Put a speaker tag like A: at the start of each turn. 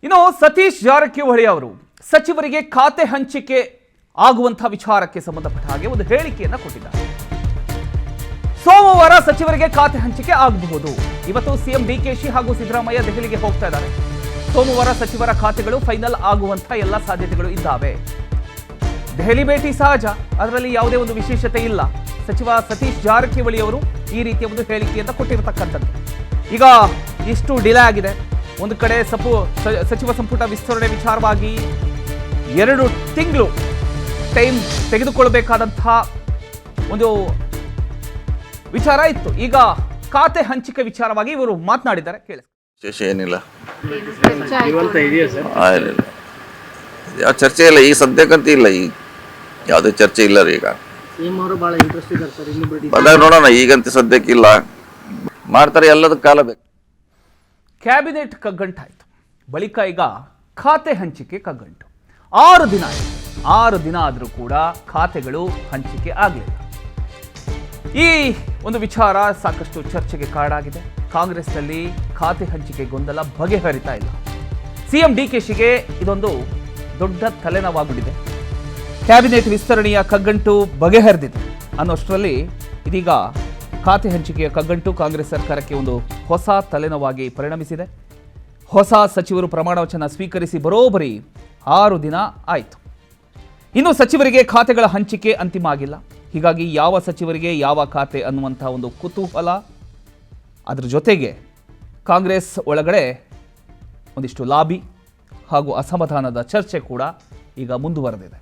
A: ಇನ್ನು ಸತೀಶ್ ಜಾರಕಿಹೊಳಿ ಅವರು ಸಚಿವರಿಗೆ ಖಾತೆ ಹಂಚಿಕೆ ಆಗುವಂತಹ ವಿಚಾರಕ್ಕೆ ಸಂಬಂಧಪಟ್ಟ ಹಾಗೆ ಒಂದು ಹೇಳಿಕೆಯನ್ನು ಕೊಟ್ಟಿದ್ದಾರೆ. ಸೋಮವಾರ ಸಚಿವರಿಗೆ ಖಾತೆ ಹಂಚಿಕೆ ಆಗಬಹುದು. ಇವತ್ತು ಸಿಎಂ ಡಿಕೆಶಿ ಹಾಗೂ ಸಿದ್ದರಾಮಯ್ಯ ದೆಹಲಿಗೆ ಹೋಗ್ತಾ ಇದ್ದಾರೆ. ಸೋಮವಾರ ಸಚಿವರ ಖಾತೆಗಳು ಫೈನಲ್ ಆಗುವಂತಹ ಎಲ್ಲ ಸಾಧ್ಯತೆಗಳು ಇದ್ದಾವೆ. ದೆಹಲಿ ಭೇಟಿ ಸಹಜ, ಅದರಲ್ಲಿ ಯಾವುದೇ ಒಂದು ವಿಶೇಷತೆ ಇಲ್ಲ. ಸಚಿವ ಸತೀಶ್ ಜಾರಕಿಹೊಳಿ ಅವರು ಈ ರೀತಿಯ ಒಂದು ಹೇಳಿಕೆಯನ್ನು ಕೊಟ್ಟಿರತಕ್ಕಂಥದ್ದು. ಈಗ ಇಷ್ಟು ಡಿಲೇ ಆಗಿದೆ. ಒಂದು ಕಡೆ ಸಚಿವ ಸಂಪುಟ ವಿಸ್ತರಣೆ ವಿಚಾರವಾಗಿ 2 ತಿಂಗಳು ಟೈಮ್ ತೆಗೆದುಕೊಳ್ಳಬೇಕಾದಂತಹ ಒಂದು ವಿಚಾರ ಇತ್ತು. ಈಗ ಖಾತೆ ಹಂಚಿಕೆ ವಿಚಾರವಾಗಿ ಇವರು ಮಾತನಾಡಿದ್ದಾರೆ. ಕೇಳಿ.
B: ವಿಶೇಷ ಏನಿಲ್ಲ, ಯಾವ ಚರ್ಚೆ ಇಲ್ಲ ಈಗ ಸದ್ಯಕ್ಕಂತ ಇಲ್ಲ. ಈಗ ಯಾವುದೇ ಚರ್ಚೆ ಇಲ್ಲ ರೀ. ಈಗ ಬಂದಾಗ ನೋಡೋಣ. ಈಗಂತ ಸದ್ಯಕ್ಕೆ ಇಲ್ಲ, ಮಾಡ್ತಾರೆ. ಎಲ್ಲದಕ್ಕೆ ಕಾಲ ಬೇಕು.
A: ಕ್ಯಾಬಿನೆಟ್ ಕಗ್ಗಂಟಾಯಿತು. ಬಳಿಕ ಈಗ ಖಾತೆ ಹಂಚಿಕೆ ಕಗ್ಗಂಟು. 6 ದಿನ ಆಯಿತು. 6 ದಿನ ಆದರೂ ಕೂಡ ಖಾತೆಗಳು ಹಂಚಿಕೆ ಆಗಲಿಲ್ಲ. ಈ ಒಂದು ವಿಚಾರ ಸಾಕಷ್ಟು ಚರ್ಚೆಗೆ ಕಾರಣಾಗಿದೆ. ಕಾಂಗ್ರೆಸ್ನಲ್ಲಿ ಖಾತೆ ಹಂಚಿಕೆ ಗೊಂದಲ ಬಗೆಹರಿತಾ ಇಲ್ಲ. ಸಿಎಂ ಡಿಕೆಶಿಗೆ ಇದೊಂದು ದೊಡ್ಡ ತಲೆನೋವಾಗ್ಬಿಟ್ಟಿದೆ. ಕ್ಯಾಬಿನೆಟ್ ವಿಸ್ತರಣೆಯ ಕಗ್ಗಂಟು ಬಗೆಹರಿದಿದೆ ಅನ್ನೋಷ್ಟರಲ್ಲಿ ಇದೀಗ ಖಾತೆ ಹಂಚಿಕೆಯ ಕಗ್ಗಂಟು ಕಾಂಗ್ರೆಸ್ ಸರ್ಕಾರಕ್ಕೆ ಒಂದು ಹೊಸ ತಲೆನೋವಾಗಿ ಪರಿಣಮಿಸಿದೆ. ಹೊಸ ಸಚಿವರು ಪ್ರಮಾಣ ವಚನ ಸ್ವೀಕರಿಸಿ ಬರೋಬ್ಬರಿ 6 ದಿನ ಆಯಿತು. ಇನ್ನು ಸಚಿವರಿಗೆ ಖಾತೆಗಳ ಹಂಚಿಕೆ ಅಂತಿಮ ಆಗಿಲ್ಲ. ಹೀಗಾಗಿ ಯಾವ ಸಚಿವರಿಗೆ ಯಾವ ಖಾತೆ ಅನ್ನುವಂಥ ಒಂದು ಕುತೂಹಲ, ಅದರ ಜೊತೆಗೆ ಕಾಂಗ್ರೆಸ್ ಒಳಗಡೆ ಒಂದಿಷ್ಟು ಲಾಬಿ ಹಾಗೂ ಅಸಮಾಧಾನದ ಚರ್ಚೆ ಕೂಡ ಈಗ ಮುಂದುವರೆದಿದೆ.